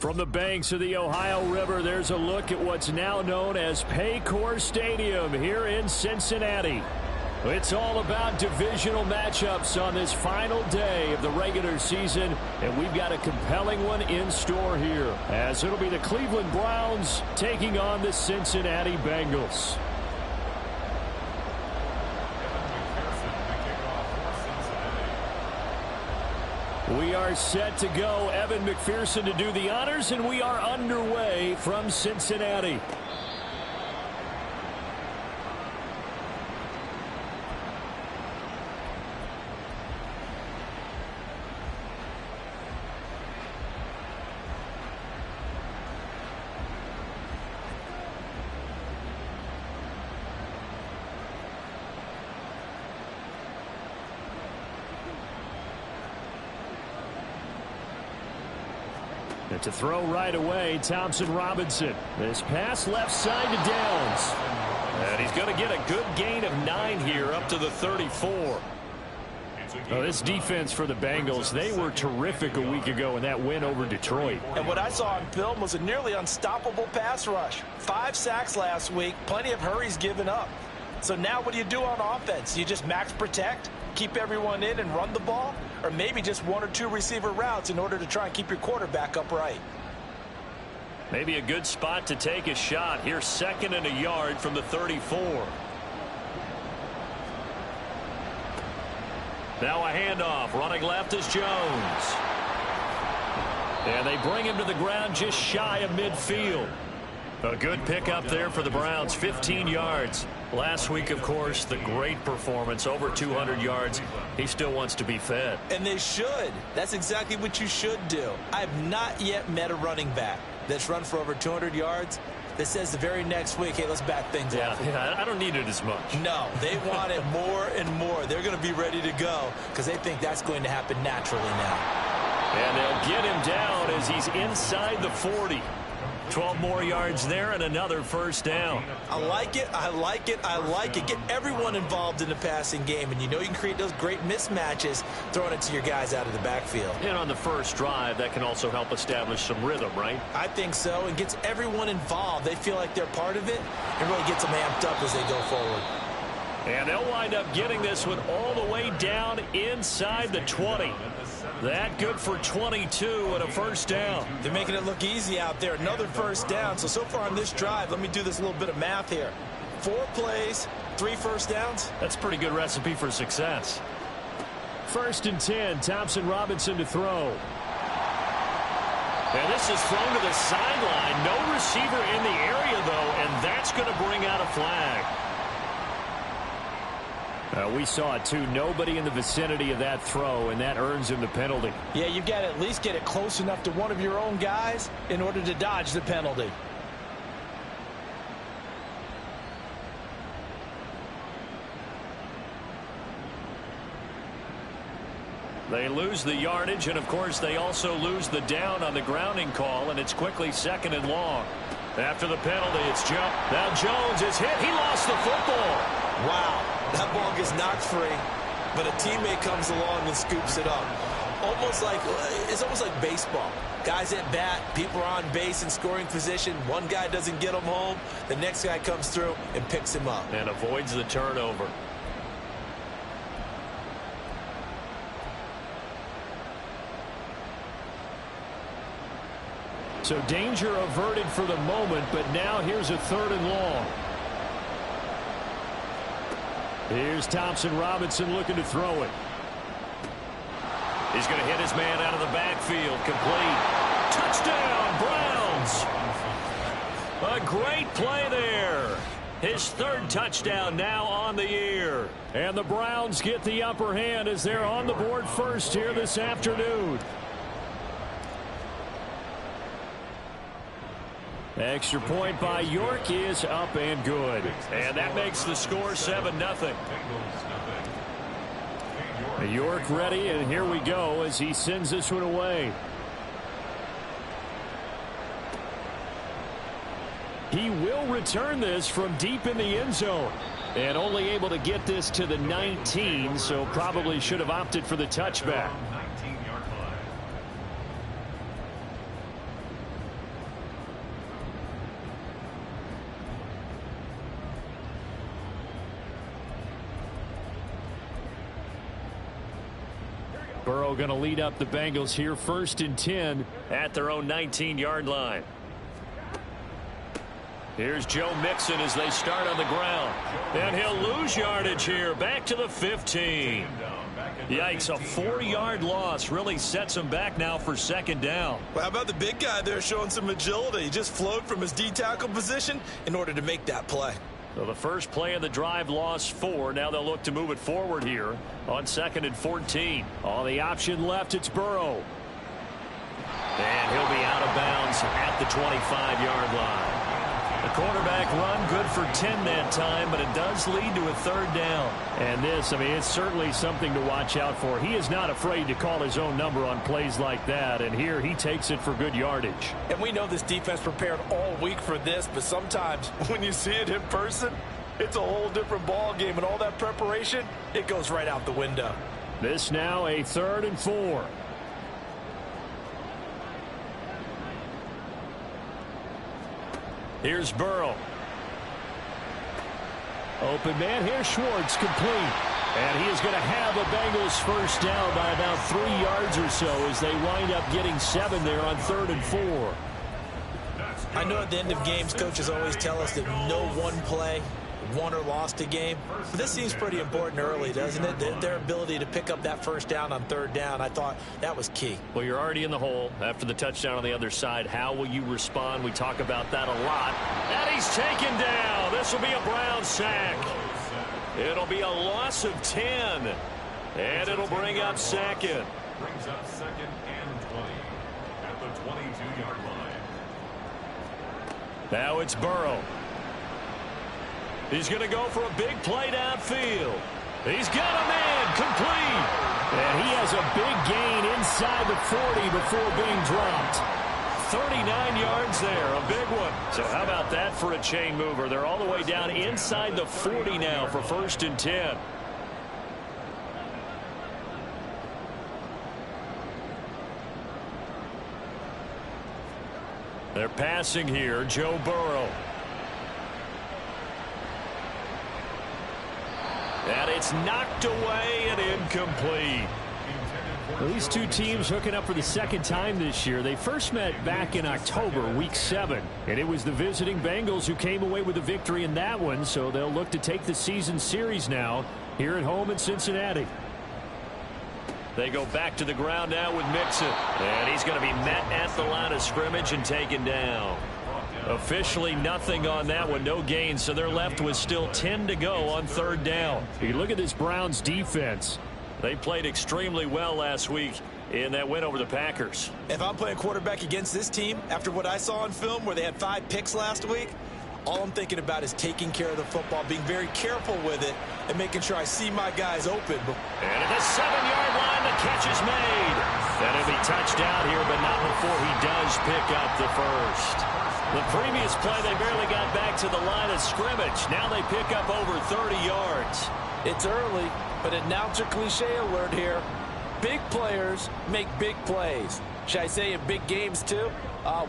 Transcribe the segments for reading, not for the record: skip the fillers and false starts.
From the banks of the Ohio River, there's a look at what's now known as Paycor Stadium here in Cincinnati. It's all about divisional matchups on this final day of the regular season, and we've got a compelling one in store here, as it'll be the Cleveland Browns taking on the Cincinnati Bengals. We are set to go. Evan McPherson to do the honors, and we are underway from Cincinnati. And to throw right away, Thompson Robinson. This pass left side to Downs. And he's going to get a good gain of 9 here up to the 34. Oh, this defense for the Bengals, they were terrific a week ago in that win over Detroit. And what I saw on film was a nearly unstoppable pass rush. 5 sacks last week, plenty of hurries given up. So now what do you do on offense? You just max protect, keep everyone in and run the ball? Or maybe just 1 or 2 receiver routes in order to try and keep your quarterback upright. Maybe a good spot to take a shot. Here's 2nd and a yard from the 34. Now a handoff. Running left is Jones. And they bring him to the ground just shy of midfield. A good pickup there for the Browns, 15 yards. Last week, of course, the great performance, over 200 yards. He still wants to be fed. And they should. That's exactly what you should do. I have not yet met a running back that's run for over 200 yards that says the very next week, hey, let's back things off. Yeah, I don't need it as much. No, they want it more and more. They're going to be ready to go because they think that's going to happen naturally now. And they'll get him down as he's inside the 40. 12 more yards there and another first down. I like it. I like it. I like it. Get everyone involved in the passing game, and you know you can create those great mismatches throwing it to your guys out of the backfield. And on the first drive, that can also help establish some rhythm, right? I think so, and gets everyone involved. They feel like they're part of it, and really gets them amped up as they go forward. And they'll wind up getting this one all the way down inside the 20. That good for 22 and a first down. They're making it look easy out there. Another first down. So far on this drive, let me do this little bit of math here. 4 plays, 3 first downs. That's a pretty good recipe for success. 1st and 10, Thompson Robinson to throw. And this is thrown to the sideline. No receiver in the area, though, and that's going to bring out a flag. We saw it, too. Nobody in the vicinity of that throw, and that earns him the penalty. Yeah, you've got to at least get it close enough to one of your own guys in order to dodge the penalty. They lose the yardage, and, of course, they also lose the down on the grounding call, and it's quickly 2nd and long. After the penalty, it's Jones. Now Jones is hit. He lost the football. Wow. That ball gets knocked free, but a teammate comes along and scoops it up. It's almost like baseball. Guys at bat, people are on base in scoring position. One guy doesn't get him home. The next guy comes through and picks him up. And avoids the turnover. So danger averted for the moment, but now here's a 3rd and long. Here's Thompson Robinson looking to throw it. He's going to hit his man out of the backfield. Complete. Touchdown, Browns. A great play there. His 3rd touchdown now on the year. And the Browns get the upper hand as they're on the board first here this afternoon. Extra point by York is up and good. And that makes the score 7-0. York ready, and here we go as he sends this one away. He will return this from deep in the end zone. And only able to get this to the 19, so probably should have opted for the touchback. Burrow going to lead up the Bengals here, 1st and 10 at their own 19-yard line. Here's Joe Mixon as they start on the ground. And he'll lose yardage here, back to the 15. Yikes, a 4-yard loss really sets him back now for 2nd down. Well, how about the big guy there showing some agility? He just flowed from his D-tackle position in order to make that play. So the first play of the drive lost 4. Now they'll look to move it forward here on 2nd and 14. On the option left, it's Burrow. And he'll be out of bounds at the 25-yard line. The quarterback run good for 10 that time, but it does lead to a 3rd down. And this, I mean, it's certainly something to watch out for. He is not afraid to call his own number on plays like that, and here he takes it for good yardage. And we know this defense prepared all week for this, but sometimes when you see it in person, it's a whole different ball game, and all that preparation, it goes right out the window. This now a 3rd and 4. Here's Burrow. Open man here, Schwartz, complete. And he is going to have the Bengals first down by about 3 yards or so as they wind up getting 7 there on 3rd and 4. I know at the end of games, coaches always tell us that no one play won or lost a game. But this seems pretty important early, doesn't it? Their ability to pick up that first down on 3rd down, I thought that was key. Well, you're already in the hole after the touchdown on the other side. How will you respond? We talk about that a lot. And he's taken down. This will be a Brown sack. It'll be a loss of 10. And it'll bring up 2nd. Brings up 2nd and 20 at the 22-yard line. Now it's Burrow. He's going to go for a big play downfield. He's got a man complete. And he has a big gain inside the 40 before being dropped. 39 yards there, a big one. So how about that for a chain mover? They're all the way down inside the 40 now for 1st and 10. They're passing here, Joe Burrow. And it's knocked away and incomplete. Well, these two teams hooking up for the 2nd time this year. They first met back in October, week 7. And it was the visiting Bengals who came away with a victory in that one. So they'll look to take the season series now here at home in Cincinnati. They go back to the ground now with Mixon. And he's going to be met at the line of scrimmage and taken down. Officially nothing on that one, no gain, so they're left with still 10 to go on 3rd down. You look at this Browns defense. They played extremely well last week in that win over the Packers. If I'm playing quarterback against this team, after what I saw on film where they had 5 picks last week, all I'm thinking about is taking care of the football, being very careful with it, and making sure I see my guys open. And at the 7-yard line, the catch is made. That'll be touchdown here, but not before he does pick up the first. The previous play, they barely got back to the line of scrimmage. Now they pick up over 30 yards. It's early, but announcer cliche alert here. Big players make big plays. Should I say in big games too?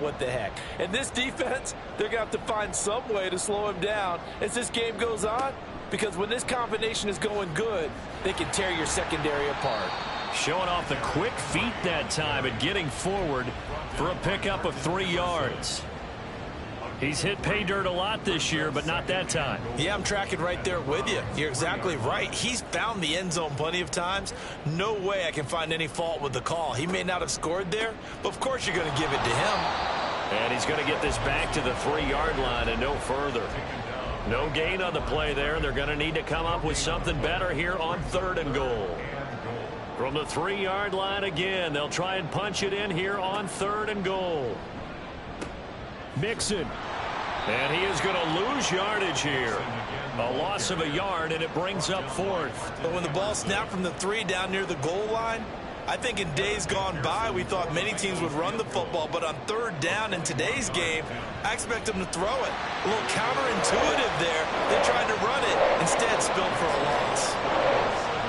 What the heck. And this defense, they're going to have to find some way to slow him down as this game goes on. Because when this combination is going good, they can tear your secondary apart. Showing off the quick feet that time and getting forward for a pickup of 3 yards. He's hit pay dirt a lot this year, but not that time. Yeah, I'm tracking right there with you. You're exactly right. He's found the end zone plenty of times. No way I can find any fault with the call. He may not have scored there, but of course you're going to give it to him. And he's going to get this back to the 3-yard line and no further. No gain on the play there. They're going to need to come up with something better here on 3rd and goal. From the 3-yard line again, they'll try and punch it in here on 3rd and goal. Mixon. And he is going to lose yardage here. A loss of a yard, and it brings up 4th. But when the ball snapped from the 3 down near the goal line, I think in days gone by, we thought many teams would run the football, but on 3rd down in today's game, I expect them to throw it. A little counterintuitive there. They tried to run it, instead spilled for a loss.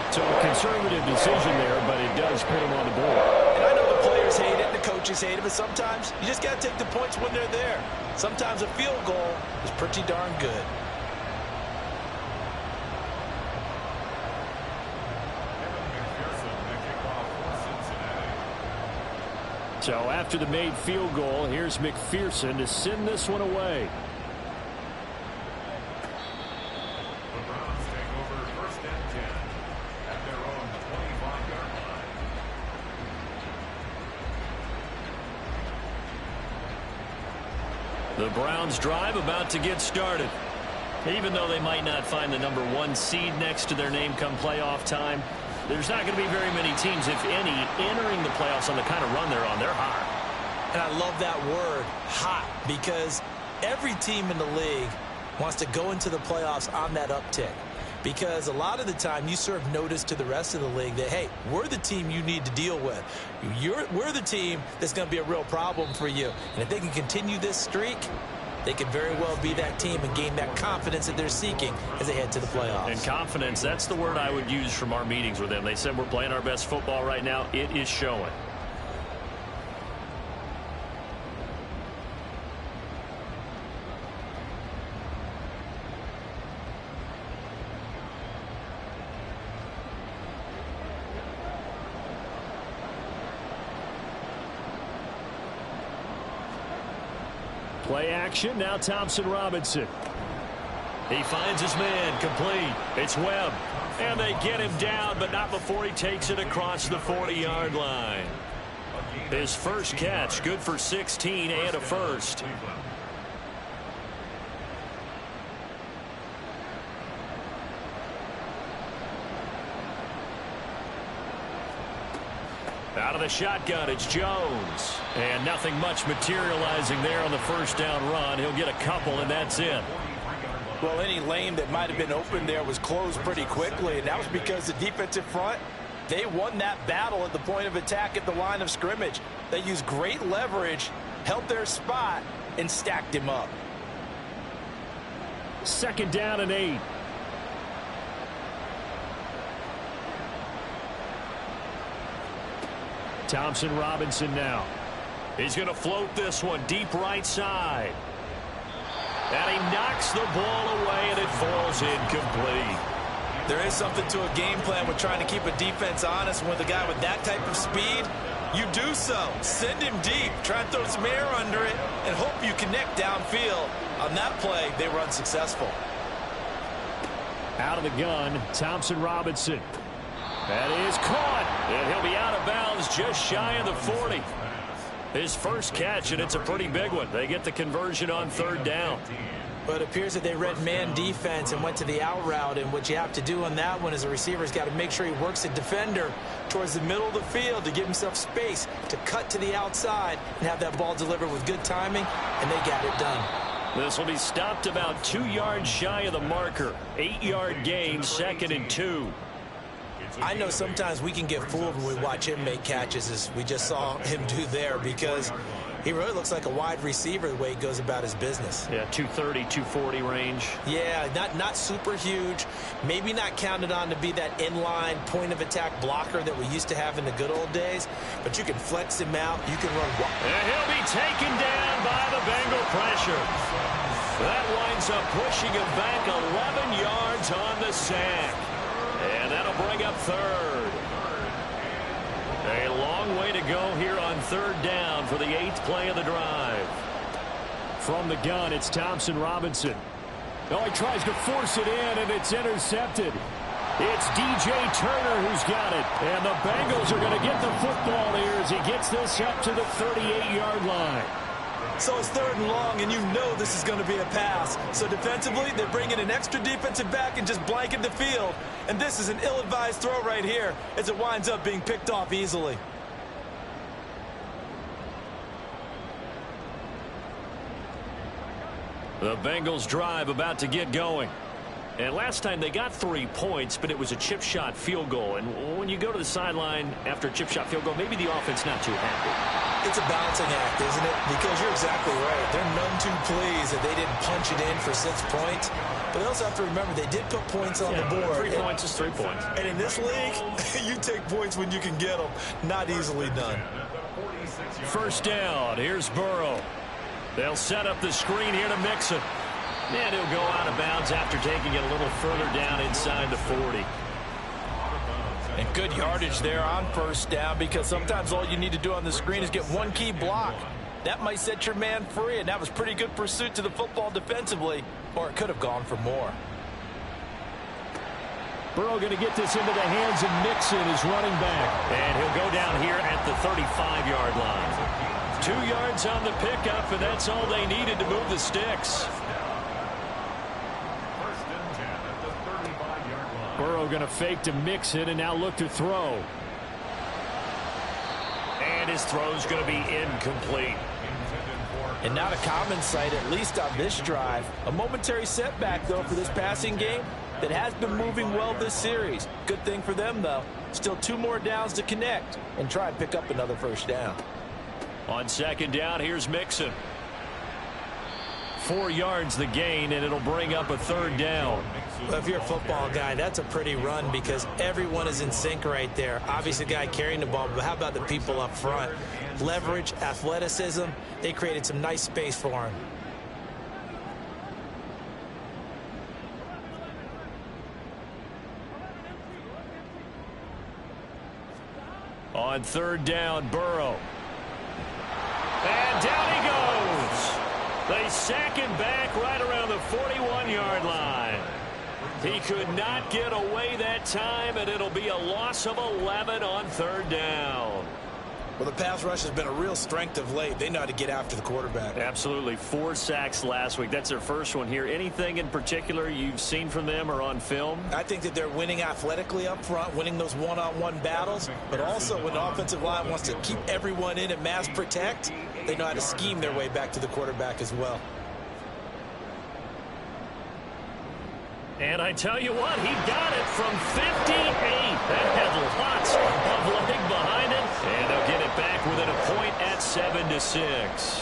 So a conservative decision there, but it does put him on the board. And I know the players hate it, the coaches hate it, but sometimes you just got to take the points when they're there. Sometimes a field goal is pretty darn good. So after the made field goal, here's McPherson to send this one away. The Browns take over 1st and 10 at their own 25-yard line. The Browns drive about to get started. Even though they might not find the #1 seed next to their name come playoff time, there's not going to be very many teams, if any, entering the playoffs on the kind of run they're on. They're hot. And I love that word, hot, because every team in the league wants to go into the playoffs on that uptick. Because a lot of the time you serve notice to the rest of the league that, hey, we're the team you need to deal with. We're the team that's going to be a real problem for you. And if they can continue this streak, they could very well be that team and gain that confidence that they're seeking as they head to the playoffs. And confidence, that's the word I would use from our meetings with them. They said we're playing our best football right now. It is showing. Play action, now Thompson Robinson. He finds his man, complete. It's Webb. And they get him down, but not before he takes it across the 40-yard line. His first catch, good for 16 and a first. Out of the shotgun, it's Jones. And nothing much materializing there on the first down run. He'll get a couple, and that's it. Well, any lane that might have been open there was closed pretty quickly, and that was because the defensive front, they won that battle at the point of attack at the line of scrimmage. They used great leverage, held their spot, and stacked him up. 2nd down and 8. Thompson Robinson now. He's going to float this one deep right side. And he knocks the ball away, and it falls incomplete. There is something to a game plan with trying to keep a defense honest. With a guy with that type of speed, you do so. Send him deep. Try and throw some air under it and hope you connect downfield. On that play, they were unsuccessful. Out of the gun, Thompson Robinson. That is caught, and he'll be out of bounds just shy of the 40. His first catch, and it's a pretty big one. They get the conversion on 3rd down. But it appears that they read man defense and went to the out route, and what you have to do on that one is a receiver's got to make sure he works the defender towards the middle of the field to give himself space to cut to the outside and have that ball delivered with good timing, and they got it done. This will be stopped about 2 yards shy of the marker. 8-yard gain, 2nd and 2. I know sometimes we can get fooled when we watch him make catches, as we just saw him do there, because he really looks like a wide receiver the way he goes about his business. Yeah, 230, 240 range. Yeah, not super huge. Maybe not counted on to be that inline point-of-attack blocker that we used to have in the good old days, but you can flex him out. You can run. And he'll be taken down by the Bengal pressure. That winds up pushing him back 11 yards on the sack. And that'll bring up 3rd. A long way to go here on 3rd down for the 8th play of the drive. From the gun, it's Thompson Robinson. Oh, he tries to force it in, and it's intercepted. It's DJ Turner who's got it. And the Bengals are going to get the football here as he gets this up to the 38-yard line. So it's 3rd and long, and you know this is going to be a pass. So defensively, they bring in an extra defensive back and just blanket the field. And this is an ill-advised throw right here as it winds up being picked off easily. The Bengals drive about to get going. And last time they got 3 points, but it was a chip shot field goal. And when you go to the sideline after a chip shot field goal, maybe the offense not too happy. It's a balancing act, isn't it? Because you're exactly right. They're none too pleased that they didn't punch it in for 6 points. But they also have to remember they did put points on the board. 3 points is 3 points. And in this league, you take points when you can get them. Not easily done. 1st down. Here's Burrow. They'll set up the screen here to Mixon. And he'll go out of bounds after taking it a little further down inside the 40. And good yardage there on first down, because sometimes all you need to do on the screen is get one key block. That might set your man free, and that was pretty good pursuit to the football defensively, or it could have gone for more. Burrow going to get this into the hands of Mixon, his running back. And he'll go down here at the 35-yard line. 2 yards on the pickup, and that's all they needed to move the sticks. First and 10 at the 35-yard line. Burrow going to fake to Mixon and now look to throw. And his throw's going to be incomplete. And not a common sight, at least on this drive. A momentary setback, though, for this passing game that has been moving well this series. Good thing for them, though. Still 2 more downs to connect and try and pick up another first down. On second down, here's Mixon. 4 yards the gain, and it'll bring up a third down. Well, if you're a football guy, that's a pretty run because everyone is in sync right there. Obviously, the guy carrying the ball, but how about the people up front? Leverage, athleticism, they created some nice space for him. On third down, Burrow. And down he goes. They sack him back right around the 41-yard line. He could not get away that time, and it'll be a loss of 11 on third down. Well, the pass rush has been a real strength of late. They know how to get after the quarterback. Absolutely. 4 sacks last week. That's their first one here. Anything in particular you've seen from them or on film? I think that they're winning athletically up front, winning those one-on-one battles, but also when the offensive line wants to keep everyone in and mass protect, they know how to scheme their way back to the quarterback as well. And I tell you what, he got it from 58. That had lots of leg behind it. And they'll get it back within a point at 7-6.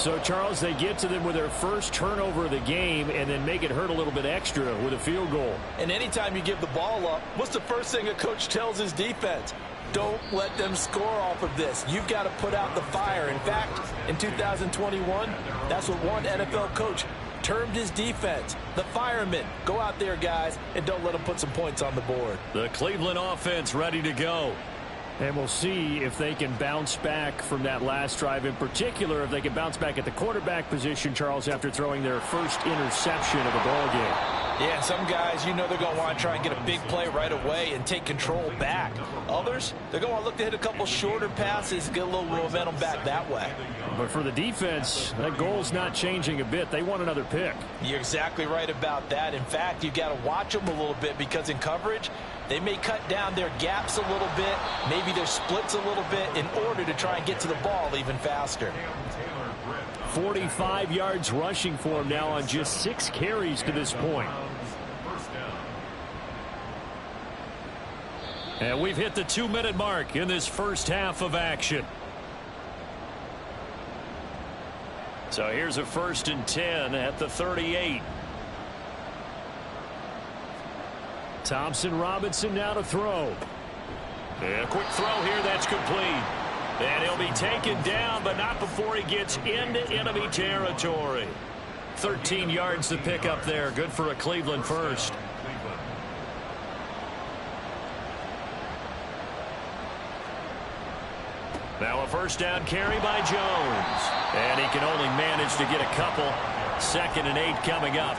So, Charles, they get to them with their first turnover of the game and then make it hurt a little bit extra with a field goal. And anytime you give the ball up, what's the first thing a coach tells his defense? Don't let them score off of this. You've got to put out the fire. In fact, in 2021, that's what one NFL coach termed his defense, the firemen. Go out there, guys, and don't let them put some points on the board. The Cleveland offense ready to go. And we'll see if they can bounce back from that last drive. In particular, if they can bounce back at the quarterback position, Charles, after throwing their first interception of the ball game. Yeah, and some guys, you know they're going to want to try and get a big play right away and take control back. Others, they're going to look to hit a couple shorter passes, get a little momentum back that way. But for the defense, that goal's not changing a bit. They want another pick. You're exactly right about that. In fact, you've got to watch them a little bit because in coverage, they may cut down their gaps a little bit, maybe their splits a little bit in order to try and get to the ball even faster. 45 yards rushing for him now on just 6 carries to this point. And we've hit the 2-minute mark in this first half of action. So here's a 1st and 10 at the 38. Thompson Robinson now to throw. And a quick throw here, that's complete. And he'll be taken down, but not before he gets into enemy territory. 13 yards to pick up there. Good for a Cleveland first. Now a first down carry by Jones. And he can only manage to get a couple. 2nd and 8 coming up.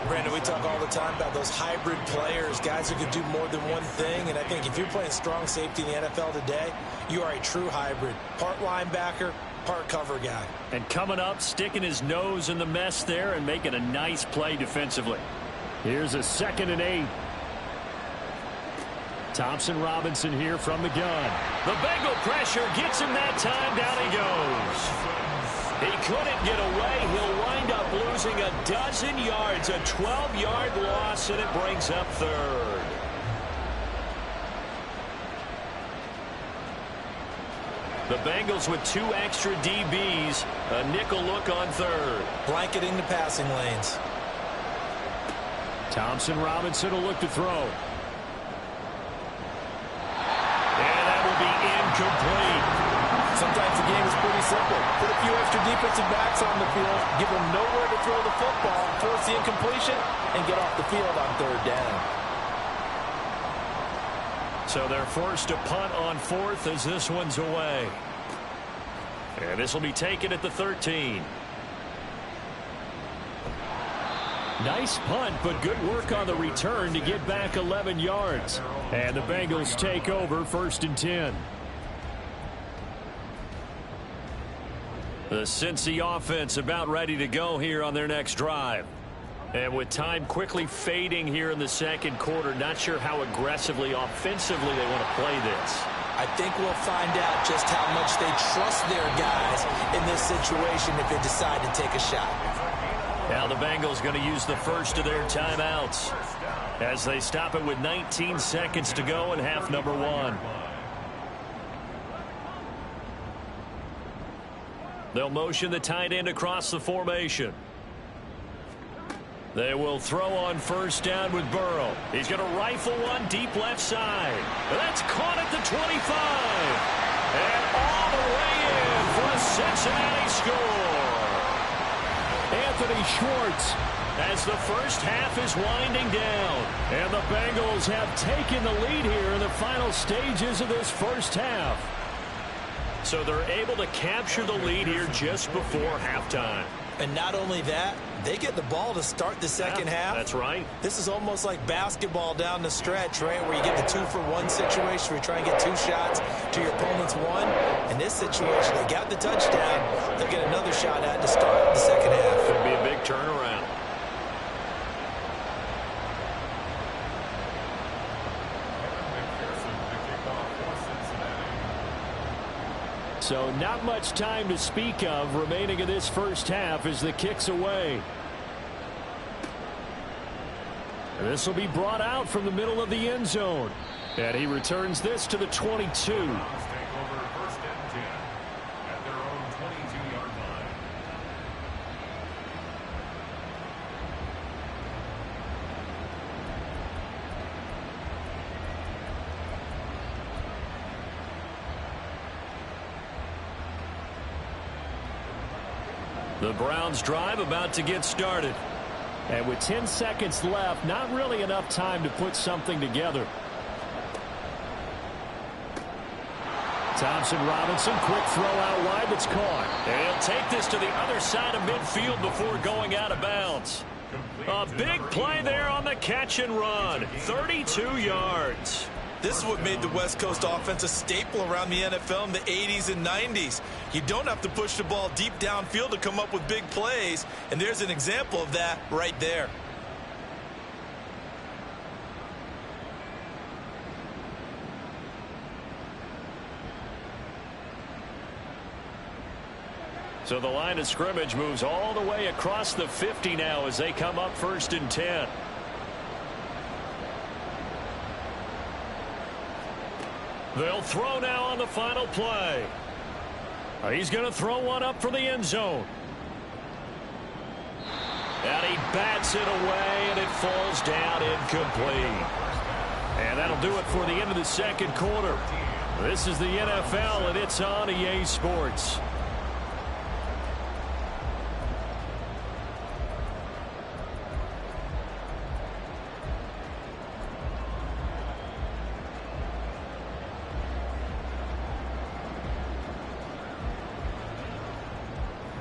Brandon, we talk all the time about those hybrid players, guys who can do more than one thing. And I think if you're playing strong safety in the NFL today, you are a true hybrid. Part linebacker, part cover guy. And coming up, sticking his nose in the mess there and making a nice play defensively. Here's a 2nd and 8. Thompson Robinson here from the gun. The Bengal pressure gets him that time. Down he goes. He couldn't get away. He'll wind up losing a dozen yards. A 12-yard loss, and it brings up 3rd. The Bengals with 2 extra DBs. A nickel look on 3rd. Blanketing the passing lanes. Thompson Robinson will look to throw. And that will be incomplete. Sometimes the game is pretty simple. Put a few extra defensive backs on the field, give them nowhere to throw the football, force the incompletion, and get off the field on 3rd down. So they're forced to punt on fourth as this one's away. And this will be taken at the 13. Nice punt, but good work on the return to get back 11 yards. And the Bengals take over 1st and 10. The Cincy offense about ready to go here on their next drive. And with time quickly fading here in the second quarter, not sure how aggressively, offensively they want to play this. I think we'll find out just how much they trust their guys in this situation if they decide to take a shot. Now the Bengals going to use the first of their timeouts as they stop it with 19 seconds to go in half number 1. They'll motion the tight end across the formation. They will throw on first down with Burrow. He's going to rifle one deep left side. That's caught at the 25. And all the way in for a Cincinnati score. Anthony Schwartz as the first half is winding down. And the Bengals have taken the lead here in the final stages of this first half. So they're able to capture the lead here just before halftime. And not only that, they get the ball to start the second half. That's right. This is almost like basketball down the stretch, right, where you get the 2-for-1 situation where you try and get 2 shots to your opponent's 1. In this situation, they got the touchdown. They'll get another shot at to start the second half. Could be a big turnaround. So not much time to speak of remaining in this first half as the kick's away. This will be brought out from the middle of the end zone. And he returns this to the 22. The Browns drive about to get started. And with 10 seconds left, not really enough time to put something together. Thompson Robinson, quick throw out wide that's caught. And he'll take this to the other side of midfield before going out of bounds. A big play there on the catch and run. 32 yards. This is what made the West Coast offense a staple around the NFL in the 80s and 90s. You don't have to push the ball deep downfield to come up with big plays, and there's an example of that right there. So the line of scrimmage moves all the way across the 50 now as they come up 1st and 10. They'll throw now on the final play. He's going to throw one up for the end zone. And he bats it away, and it falls down incomplete. And that'll do it for the end of the second quarter. This is the NFL, and it's on EA Sports.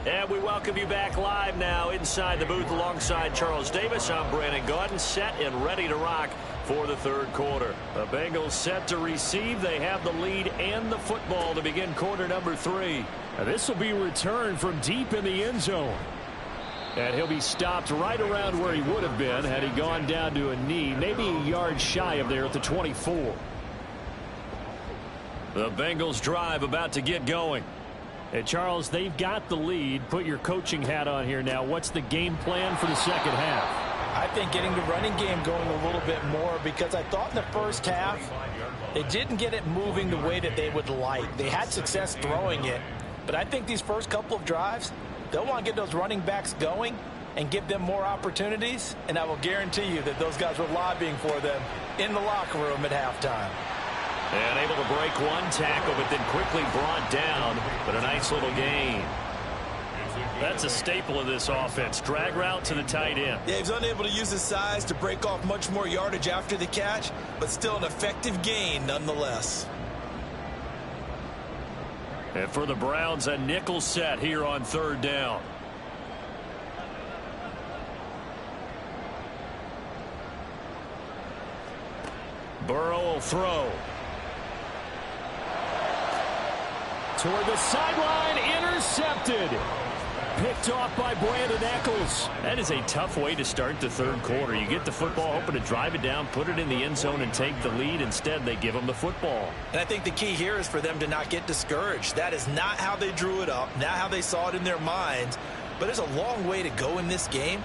And we welcome you back live now inside the booth alongside Charles Davis. I'm Brandon Gaudin, set and ready to rock for the third quarter. The Bengals set to receive. They have the lead and the football to begin quarter number 3. And this will be returned from deep in the end zone. And he'll be stopped right around where he would have been had he gone down to a knee, maybe a yard shy of there at the 24. The Bengals drive about to get going. Hey, Charles, they've got the lead. Put your coaching hat on here now. What's the game plan for the second half? I think getting the running game going a little bit more, because I thought in the first half they didn't get it moving the way that they would like. They had success throwing it, but I think these first couple of drives, they'll want to get those running backs going and give them more opportunities, and I will guarantee you that those guys were lobbying for them in the locker room at halftime. And able to break one tackle, but then quickly brought down, but a nice little gain. That's a staple of this offense. Drag route to the tight end. Yeah, he's unable to use his size to break off much more yardage after the catch, but still an effective gain nonetheless. And for the Browns, a nickel set here on third down. Burrow will throw. Toward the sideline, intercepted. Picked off by Brandon Eccles. That is a tough way to start the third quarter. You get the football, hoping to drive it down, put it in the end zone, and take the lead. Instead, they give them the football. And I think the key here is for them to not get discouraged. That is not how they drew it up, not how they saw it in their minds. But there's a long way to go in this game.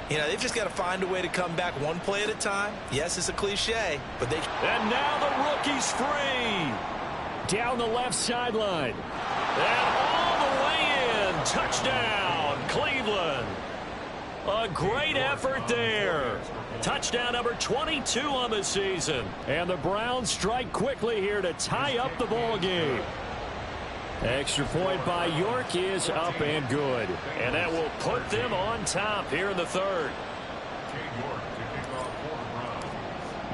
You know, they've just got to find a way to come back one play at a time. Yes, it's a cliche, but they... And now the rookie's free. Down the left sideline. And all the way in. Touchdown, Cleveland. A great effort there. Touchdown number 22 on the season. And the Browns strike quickly here to tie up the ball game. Extra point by York is up and good. And that will put them on top here in the third.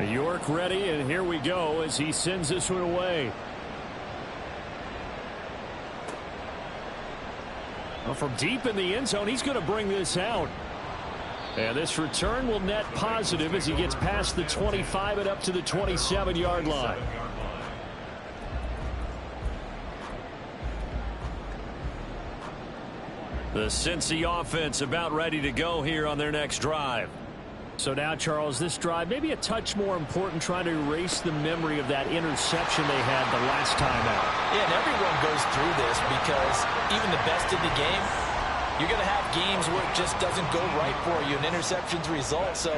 York ready, and here we go as he sends this one away. Well, from deep in the end zone, he's going to bring this out. And this return will net positive as he gets past the 25 and up to the 27-yard line. The Cincy offense about ready to go here on their next drive. So now, Charles, this drive maybe a touch more important, trying to erase the memory of that interception they had the last time out. Yeah, and everyone goes through this because even the best in the game, you're going to have games where it just doesn't go right for you, and interceptions result. So,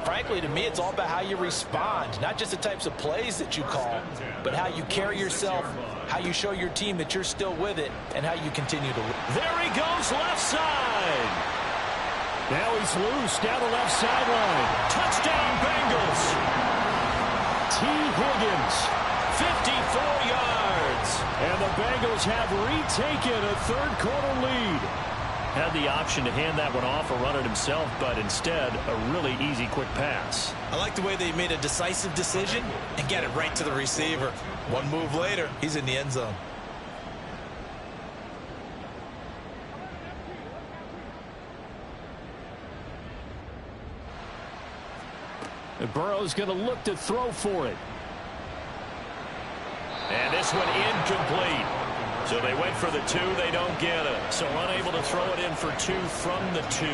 frankly, to me, it's all about how you respond, not just the types of plays that you call, but how you carry yourself, how you show your team that you're still with it, and how you continue to win. There he goes, left side. Now he's loose down the left sideline. Touchdown, Bengals. T. Higgins, 54 yards. And the Bengals have retaken a third-quarter lead. Had the option to hand that one off or run it himself, but instead, a really easy, quick pass. I like the way they made a decisive decision and get it right to the receiver. One move later, he's in the end zone. And Burrow's going to look to throw for it. And this one incomplete. So they went for the 2, they don't get it. So unable to throw it in for 2 from the 2.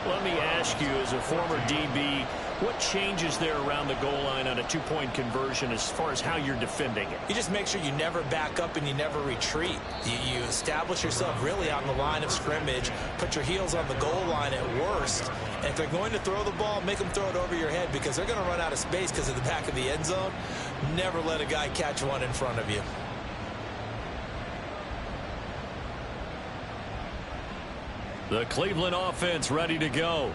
Let me ask you, as a former DB, what changes there around the goal line on a 2-point conversion as far as how you're defending it? You just make sure you never back up and you never retreat. You establish yourself really on the line of scrimmage, put your heels on the goal line at worst. And if they're going to throw the ball, make them throw it over your head because they're going to run out of space because of the back of the end zone. Never let a guy catch one in front of you. The Cleveland offense ready to go.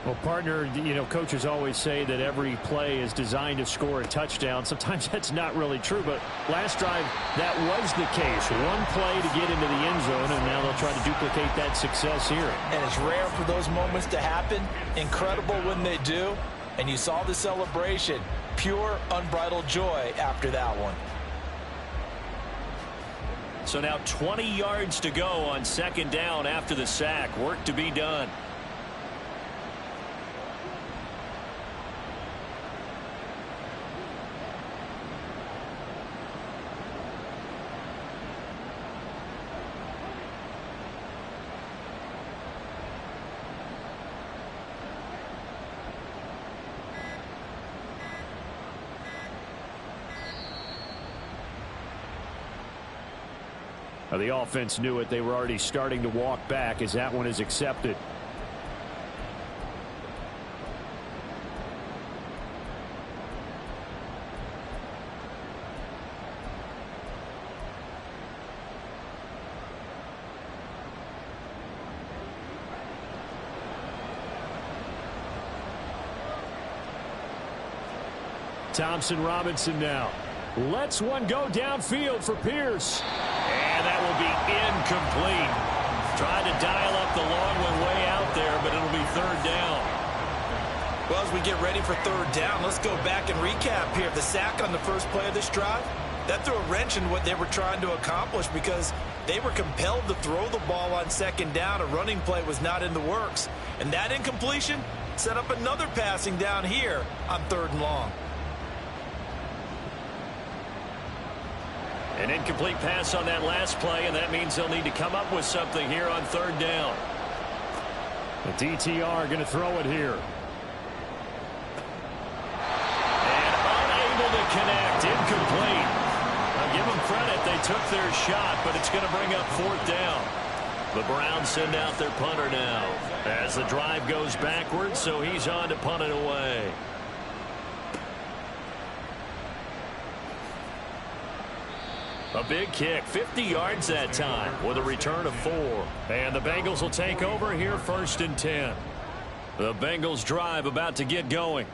Well, partner, you know, coaches always say that every play is designed to score a touchdown. Sometimes that's not really true, but last drive, that was the case. One play to get into the end zone, and now they'll try to duplicate that success here. And it's rare for those moments to happen. Incredible when they do. And you saw the celebration. Pure, unbridled joy after that one. So now 20 yards to go on second down after the sack. Work to be done. The offense knew it. They were already starting to walk back as that one is accepted. Thompson Robinson now. Lets one go downfield for Pierce. And that will be incomplete. Tried to dial up the long one way out there, but it'll be third down. Well, as we get ready for third down, let's go back and recap here. The sack on the first play of this drive, that threw a wrench in what they were trying to accomplish because they were compelled to throw the ball on second down. A running play was not in the works. And that incompletion set up another passing down here on third and long. An incomplete pass on that last play, and that means they'll need to come up with something here on third down. The DTR going to throw it here. And unable to connect. Incomplete. I'll give them credit. They took their shot, but it's going to bring up fourth down. The Browns send out their punter now as the drive goes backwards, so he's on to punt it away. A big kick, 50 yards that time with a return of 4. And the Bengals will take over here first and 10. The Bengals drive about to get going.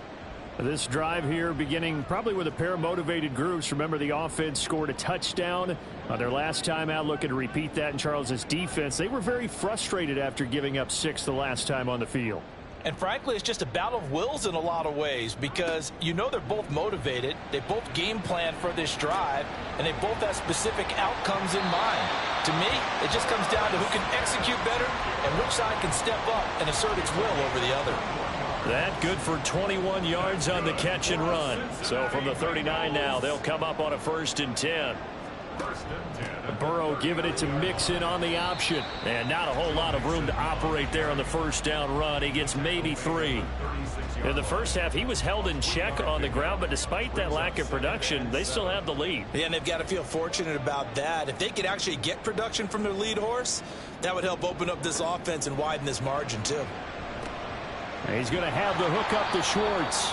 This drive here beginning probably with a pair of motivated groups. Remember, the offense scored a touchdown on their last time out. Looking to repeat that in Charles's defense. They were very frustrated after giving up 6 the last time on the field. And frankly, it's just a battle of wills in a lot of ways because you know they're both motivated. They both game plan for this drive, and they both have specific outcomes in mind. To me, it just comes down to who can execute better and which side can step up and assert its will over the other. That good for 21 yards on the catch and run. So from the 39 now, they'll come up on a first and 10. Burrow giving it to Mixon on the option. And not a whole lot of room to operate there on the first down run. He gets maybe 3. In the first half, he was held in check on the ground, but despite that lack of production, they still have the lead. Yeah, and they've got to feel fortunate about that. If they could actually get production from their lead horse, that would help open up this offense and widen this margin too. He's going to have the hook up to Schwartz.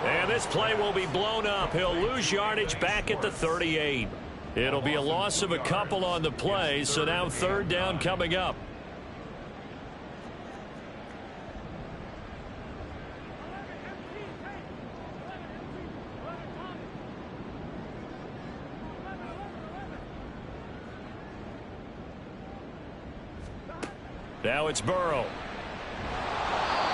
And this play will be blown up. He'll lose yardage back at the 38. It'll be a loss of a couple on the play, so now third down coming up. Now it's Burrow.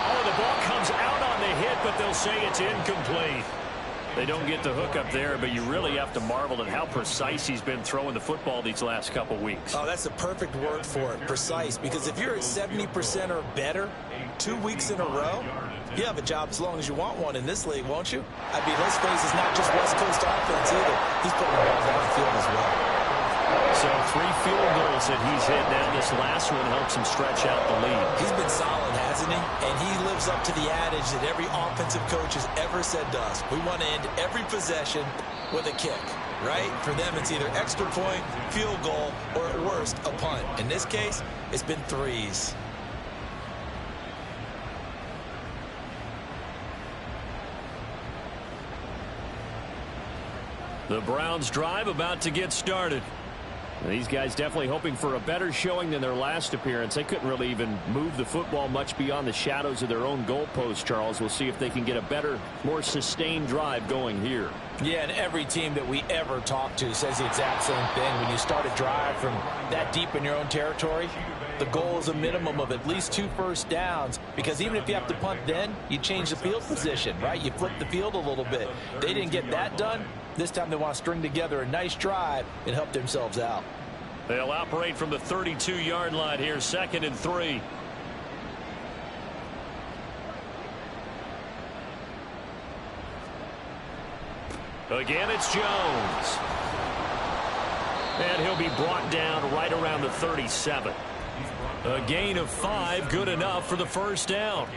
Oh, the ball comes out on the hit, but they'll say it's incomplete. They don't get the hook up there, but you really have to marvel at how precise he's been throwing the football these last couple weeks. Oh, that's the perfect word for it, precise. Because if you're at 70% or better 2 weeks in a row, you have a job as long as you want one in this league, won't you? I mean, let's face it's not just West Coast offense either. He's putting the ball downfield as well. So 3 field goals that he's hit now. This last one helps him stretch out the lead. He's been solid, hasn't he? And he lives up to the adage that every offensive coach has ever said to us. We want to end every possession with a kick, right? For them, it's either extra point, field goal, or at worst, a punt. In this case, it's been 3s. The Browns drive about to get started. These guys definitely hoping for a better showing than their last appearance. They couldn't really even move the football much beyond the shadows of their own goalpost, Charles. We'll see if they can get a better, more sustained drive going here. Yeah, and every team that we ever talk to says the exact same thing. When you start a drive from that deep in your own territory, the goal is a minimum of at least 2 first downs, because even if you have to punt then, you change the field position, right? You flip the field a little bit. They didn't get that done. This time they want to string together a nice drive and help themselves out. They'll operate from the 32-yard line here, 2nd and 3. Again, it's Jones. And he'll be brought down right around the 37. A gain of 5, good enough for the first down.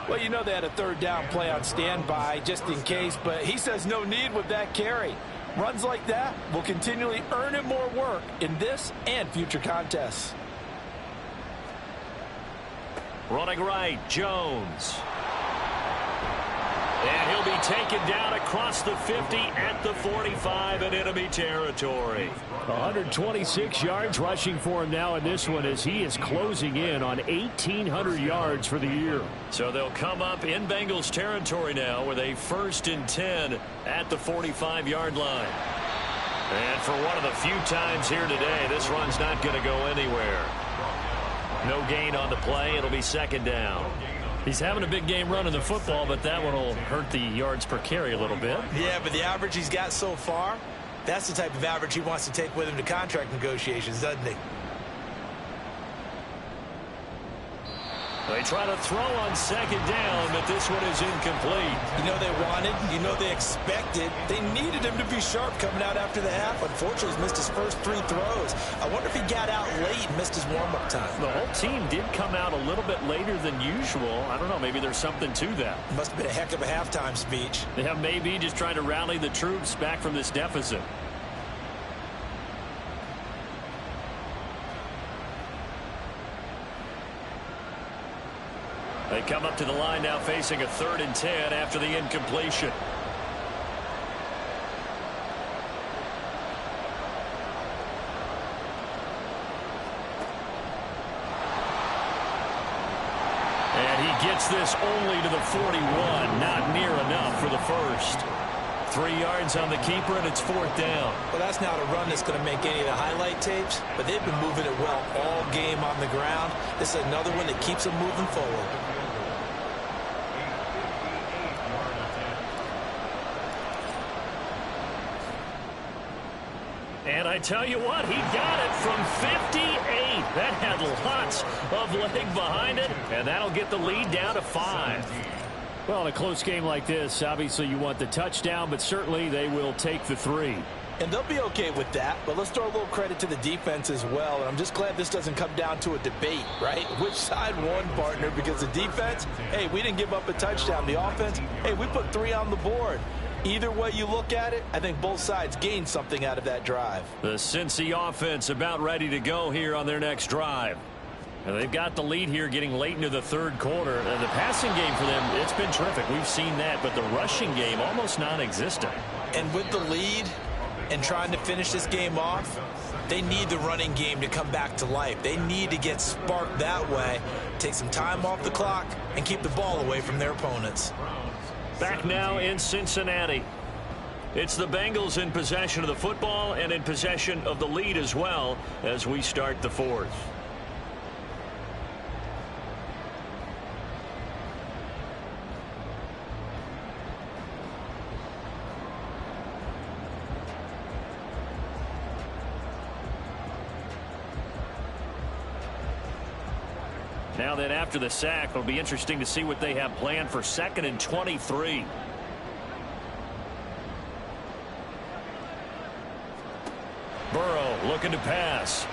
Well, you know they had a third down play on standby just in case, but he says no need with that carry. Runs like that will continually earn him more work in this and future contests. Running right, Jones. And he'll be taken down across the 50 at the 45 in enemy territory. 126 yards rushing for him now in this one as he is closing in on 1,800 yards for the year. So they'll come up in Bengals territory now with a 1st and 10 at the 45-yard line. And for one of the few times here today, this run's not going to go anywhere. No gain on the play. It'll be second down. He's having a big game running the football, but that one will hurt the yards per carry a little bit. Yeah, but the average he's got so far, that's the type of average he wants to take with him to contract negotiations, doesn't he? They try to throw on second down, but this one is incomplete. You know they wanted, you know they expected. They needed him to be sharp coming out after the half. Unfortunately, he's missed his first 3 throws. I wonder if he got out late and missed his warm-up time. The whole team did come out a little bit later than usual. I don't know, maybe there's something to that. Must have been a heck of a halftime speech. Yeah, maybe just trying to rally the troops back from this deficit. They come up to the line now facing a 3rd and 10 after the incompletion. And he gets this only to the 41. Not near enough for the first. 3 yards on the keeper, and it's 4th down. Well, that's not a run that's going to make any of the highlight tapes, but they've been moving it well all game on the ground. This is another one that keeps them moving forward. And I tell you what, he got it from 58. That had lots of leg behind it, and that'll get the lead down to 5. Well, in a close game like this, obviously you want the touchdown, but certainly they will take the 3. And they'll be okay with that, but let's throw a little credit to the defense as well. And I'm just glad this doesn't come down to a debate, right? Which side won, partner? Because the defense, hey, we didn't give up a touchdown. The offense, hey, we put 3 on the board. Either way you look at it, I think both sides gained something out of that drive. The Cincy offense about ready to go here on their next drive. And they've got the lead here getting late into the 3rd quarter. And the passing game for them, it's been terrific. We've seen that, but the rushing game almost non-existent. And with the lead and trying to finish this game off, they need the running game to come back to life. They need to get sparked that way, take some time off the clock, and keep the ball away from their opponents. Back now in Cincinnati. It's the Bengals in possession of the football and in possession of the lead as well as we start the 4th. Now then, after the sack, it'll be interesting to see what they have planned for 2nd and 23. Burrow looking to pass.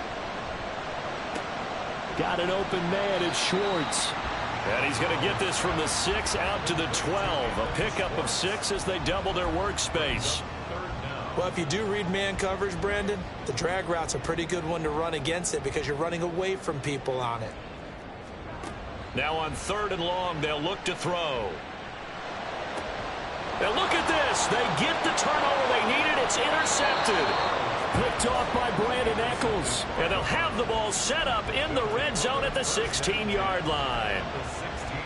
Got an open man. It's Schwartz. And he's going to get this from the 6 out to the 12. A pickup of 6 as they double their workspace. Well, if you do read man coverage, Brandon, the drag route's a pretty good one to run against it because you're running away from people on it. Now on 3rd and long, they'll look to throw. And look at this. They get the turnover they needed. It's intercepted. Picked off by Brandon Eccles. And they'll have the ball set up in the red zone at the 16-yard line.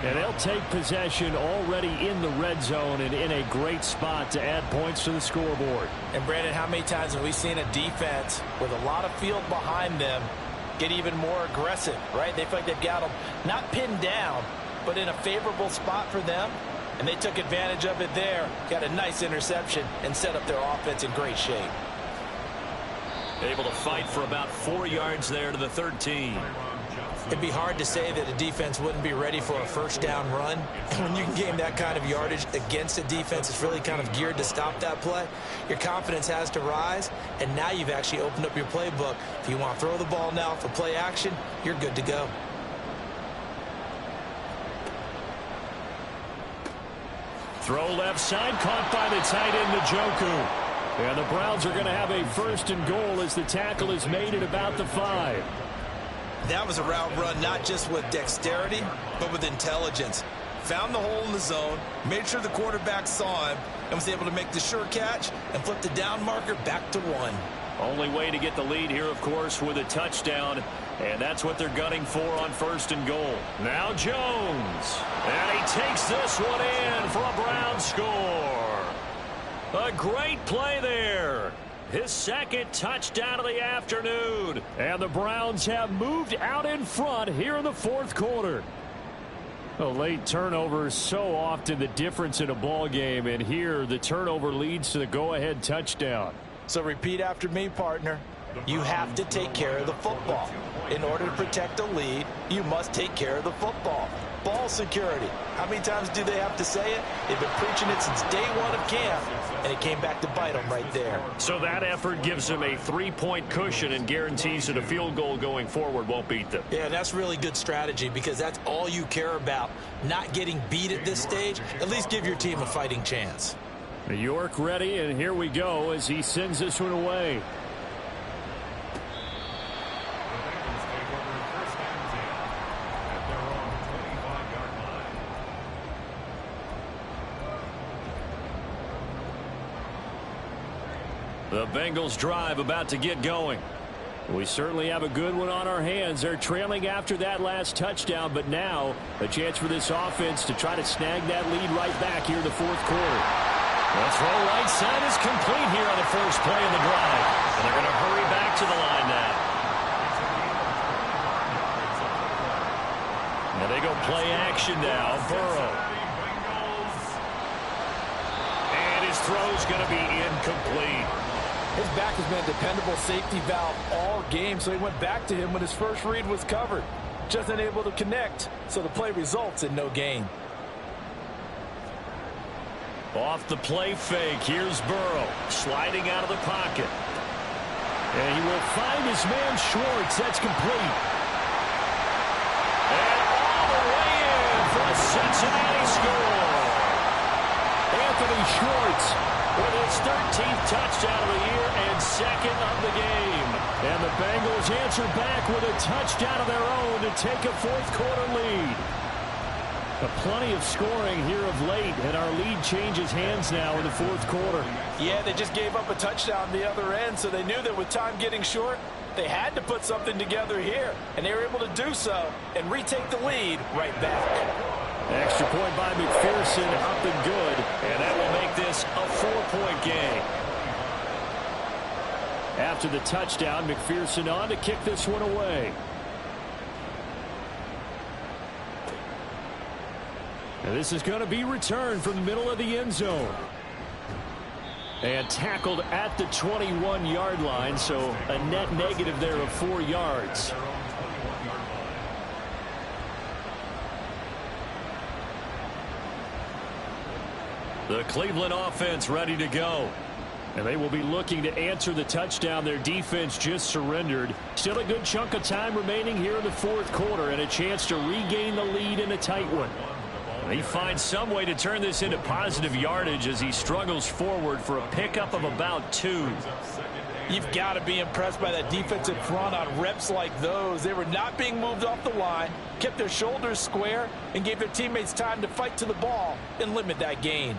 And they'll take possession already in the red zone and in a great spot to add points to the scoreboard. And, Brandon, how many times have we seen a defense with a lot of field behind them get even more aggressive, right? They feel like they've got them not pinned down, but in a favorable spot for them, and they took advantage of it there, got a nice interception, and set up their offense in great shape. Able to fight for about 4 yards there to the 13. It'd be hard to say that a defense wouldn't be ready for a first down run. When you can gain that kind of yardage against a defense that's really kind of geared to stop that play, your confidence has to rise, and now you've actually opened up your playbook. If you want to throw the ball now for play action, you're good to go. Throw left side, caught by the tight end, Njoku. And the Browns are going to have a 1st and goal as the tackle is made at about the 5. That was a route run not just with dexterity, but with intelligence. Found the hole in the zone, made sure the quarterback saw him, and was able to make the sure catch and flip the down marker back to 1. Only way to get the lead here, of course, with a touchdown. And that's what they're gunning for on 1st and goal. Now Jones. And he takes this one in for a Brown score. A great play there. his second touchdown of the afternoon. And the Browns have moved out in front here in the fourth quarter. A late turnover is so often the difference in a ball game, and here the turnover leads to the go-ahead touchdown. So repeat after me, partner. You have to take care of the football. In order to protect a lead, you must take care of the football. Ball security. How many times do they have to say it? They've been preaching it since day one of camp, and it came back to bite them right there. So that effort gives them a 3-point cushion and guarantees that a field goal going forward won't beat them. Yeah, that's really good strategy because that's all you care about. Not getting beat at this stage. At least give your team a fighting chance. York ready, and here we go as he sends this one away. The Bengals drive about to get going. We certainly have a good one on our hands. They're trailing after that last touchdown, but now a chance for this offense to try to snag that lead right back here in the fourth quarter. The throw right side is complete here on the first play of the drive. And they're going to hurry back to the line now. Now they go play action now. Burrow. And his throw's going to be incomplete. His back has been a dependable safety valve all game, so he went back to him when his first read was covered. Just unable to connect, so the play results in no gain. Off the play fake, here's Burrow, sliding out of the pocket. And he will find his man Schwartz. That's complete. And all the way in for a Cincinnati score. Anthony Schwartz with his 13th touchdown of the year and second of the game. And the Bengals answer back with a touchdown of their own to take a fourth quarter lead. Plenty of scoring here of late, and our lead changes hands now in the fourth quarter. Yeah, they just gave up a touchdown the other end, so they knew that with time getting short, they had to put something together here, and they were able to do so and retake the lead right back. Extra point by McPherson, up and good. And that will make this a 4-point game. After the touchdown, McPherson on to kick this one away. And this is going to be returned from the middle of the end zone. And tackled at the 21-yard line, so a net negative there of 4 yards. The Cleveland offense ready to go. And they will be looking to answer the touchdown their defense just surrendered. Still a good chunk of time remaining here in the fourth quarter and a chance to regain the lead in a tight one. And he finds some way to turn this into positive yardage as he struggles forward for a pickup of about 2. You've got to be impressed by that defensive front on reps like those. They were not being moved off the line, kept their shoulders square, and gave their teammates time to fight to the ball and limit that gain.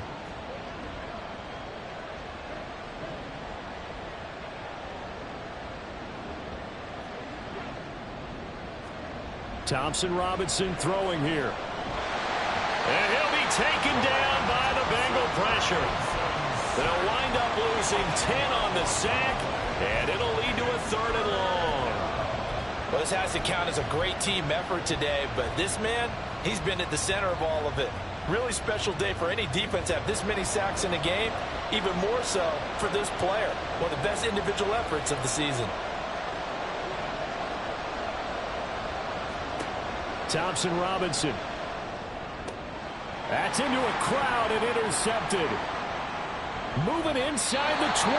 Thompson Robinson throwing here. And he'll be taken down by the Bengal pressure. They'll wind up losing 10 on the sack, and it'll lead to a 3rd and long. Well, this has to count as a great team effort today, but this man, he's been at the center of all of it. Really special day for any defense to have this many sacks in a game, even more so for this player. One of the best individual efforts of the season. Thompson Robinson. That's into a crowd and intercepted. Moving inside the 20.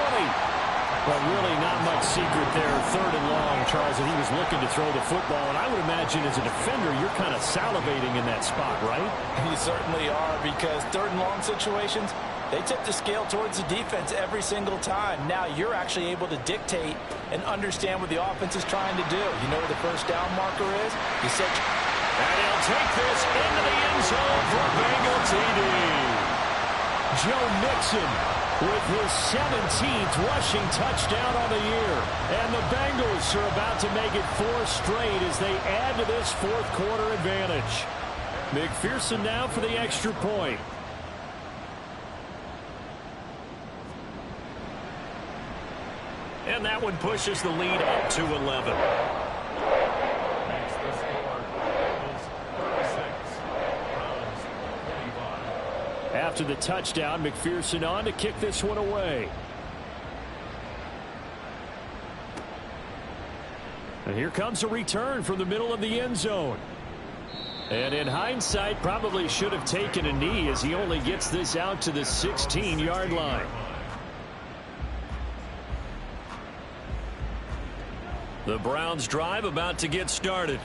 But really not much secret there. 3rd and long, Charles, and he was looking to throw the football. And I would imagine as a defender, you're kind of salivating in that spot, right? You certainly are, because 3rd and long situations, they tip the scale towards the defense every single time. Now you're actually able to dictate and understand what the offense is trying to do. You know where the first down marker is? You set. And he'll take this into the end zone for Bengal TD. Joe Mixon with his 17th rushing touchdown on the year. And the Bengals are about to make it 4 straight as they add to this fourth quarter advantage. McPherson now for the extra point. And that one pushes the lead up to 11. Makes the score. Bengals 36. Browns 25. After the touchdown, McPherson on to kick this one away. And here comes a return from the middle of the end zone. And in hindsight, probably should have taken a knee as he only gets this out to the 16-yard line. The Browns drive about to get started.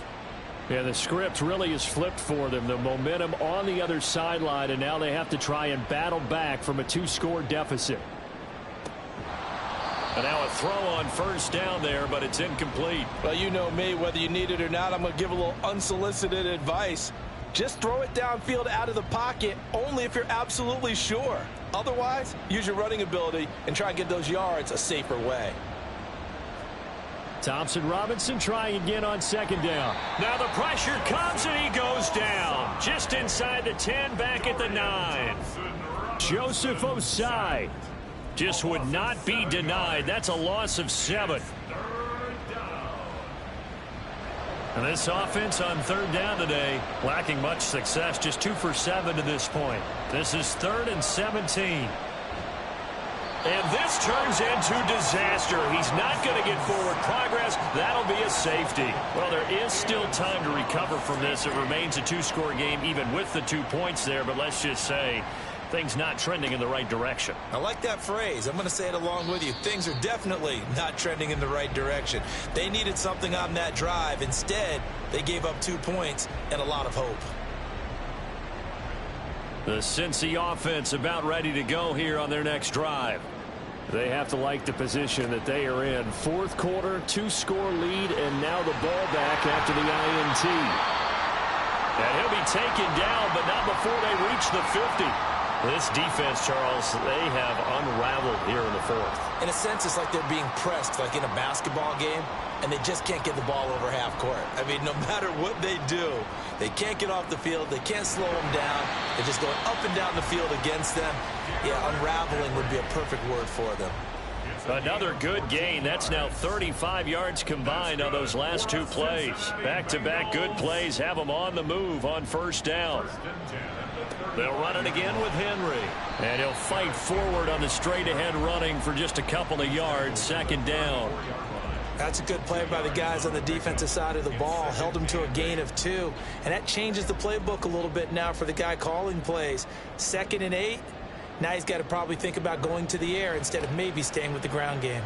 Yeah, the script really is flipped for them. The momentum on the other sideline, and now they have to try and battle back from a 2-score deficit. And now a throw on first down there, but it's incomplete. Well, you know me, whether you need it or not, I'm going to give a little unsolicited advice. Just throw it downfield out of the pocket, only if you're absolutely sure. Otherwise, use your running ability and try and get those yards a safer way. Thompson Robinson trying again on second down. Now the pressure comes and he goes down. Just inside the 10, back at the 9. Joseph Osai just would not be denied. That's a loss of 7. And this offense on third down today, lacking much success, just 2 for 7 to this point. This is 3rd and 17. And this turns into disaster. He's not going to get forward progress. That'll be a safety. Well, there is still time to recover from this. It remains a 2-score game even with the 2 points there. But let's just say things not trending in the right direction. I like that phrase. I'm going to say it along with you. Things are definitely not trending in the right direction. They needed something on that drive. Instead, they gave up 2 points and a lot of hope. The Cincy offense about ready to go here on their next drive. They have to like the position that they are in. 4th quarter, 2-score lead, and now the ball back after the INT. And he'll be taken down, but not before they reach the 50. This defense, Charles, they have unraveled here in the 4th. In a sense, it's like they're being pressed, like in a basketball game, and they just can't get the ball over half court. I mean, no matter what they do, they can't get off the field. They can't slow them down. They're just going up and down the field against them. Yeah, unraveling would be a perfect word for them. Another good gain. That's now 35 yards combined on those last 2 plays. Back-to-back good plays have them on the move on first down. They'll run it again with Henry. And he'll fight forward on the straight-ahead running for just a couple of yards. 2nd down. That's a good play by the guys on the defensive side of the ball. Held them to a gain of 2. And that changes the playbook a little bit now for the guy calling plays. 2nd and 8. Now he's got to probably think about going to the air instead of maybe staying with the ground game.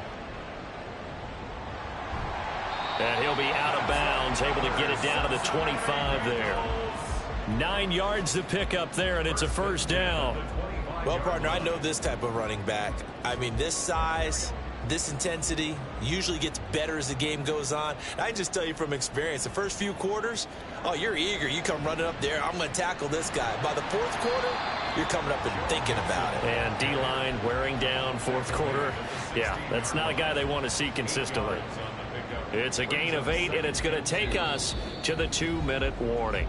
And he'll be out of bounds, able to get it down to the 25 there. 9 yards to pick up there, and it's a first down. Well, partner, I know this type of running back. I mean, this size, this intensity usually gets better as the game goes on. I just tell you from experience, the first few quarters, oh, you're eager. You come running up there. I'm going to tackle this guy. By the 4th quarter, you're coming up and thinking about it. And D-line wearing down 4th quarter. Yeah, that's not a guy they want to see consistently. It's a gain of 8, and it's going to take us to the 2-minute warning.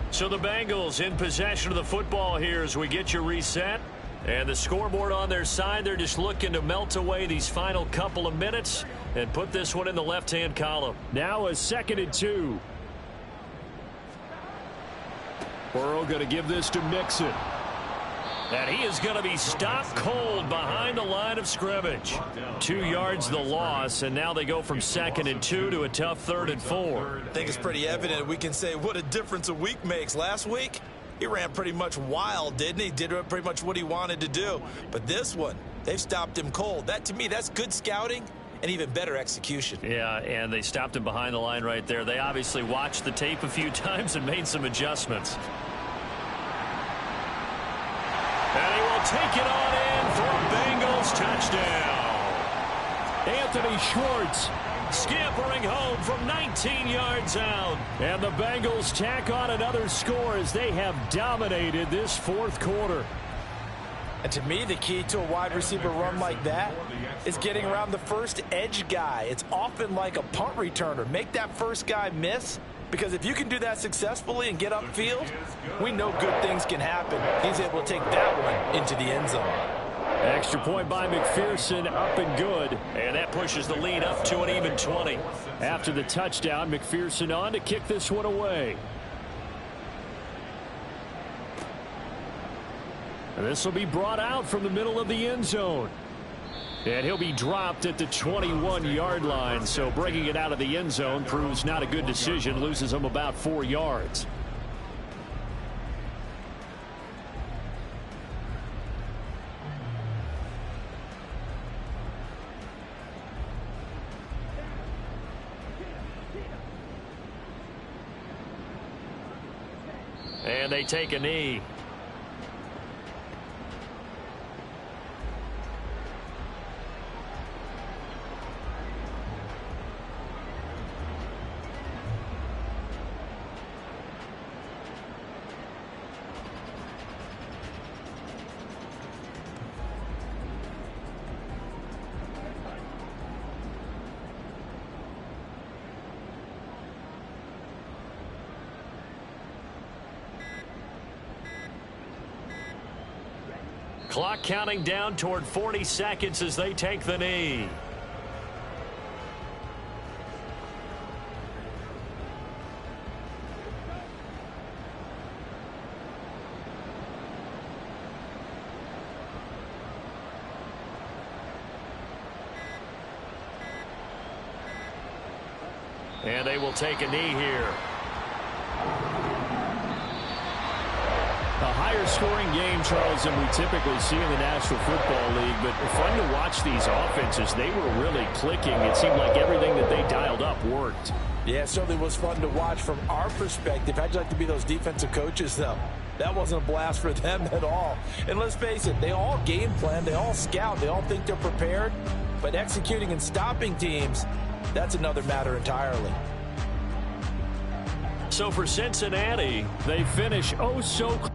So the Bengals in possession of the football here as we get you reset. And the scoreboard on their side, they're just looking to melt away these final couple of minutes and put this one in the left-hand column. Now a 2nd and 2. Burrow going to give this to Mixon. And he is going to be stopped cold behind the line of scrimmage. 2 yards the loss, and now they go from 2nd and 2 to a tough 3rd and 4. I think it's pretty evident. We can say what a difference a week makes. Last week, he ran pretty much wild, didn't he? Did pretty much what he wanted to do. But this one, they've stopped him cold. That, to me, that's good scouting and even better execution. Yeah, and they stopped him behind the line right there. They obviously watched the tape a few times and made some adjustments. And he will take it on in for a Bengals touchdown. Anthony Schwartz scampering home from 19 yards out. And the Bengals tack on another score as they have dominated this 4th quarter. And to me, the key to a wide receiver run like that is getting around the first edge guy. It's often like a punt returner. Make that first guy miss, because if you can do that successfully and get upfield, we know good things can happen. He's able to take that one into the end zone. Extra point by McPherson, up and good. And that pushes the lead up to an even 20. After the touchdown, McPherson on to kick this one away. This will be brought out from the middle of the end zone. And he'll be dropped at the 21-yard line. So bringing it out of the end zone proves not a good decision. Loses him about 4 yards. And they take a knee. Clock counting down toward 40 seconds as they take the knee. And they will take a knee here. A higher scoring game, Charles, than we typically see in the National Football League, but fun to watch these offenses. They were really clicking. It seemed like everything that they dialed up worked. Yeah, it certainly was fun to watch from our perspective. How'd you like to be those defensive coaches, though? That wasn't a blast for them at all. And let's face it, they all game plan, they all scout, they all think they're prepared, but executing and stopping teams, that's another matter entirely. So for Cincinnati, they finish oh so close.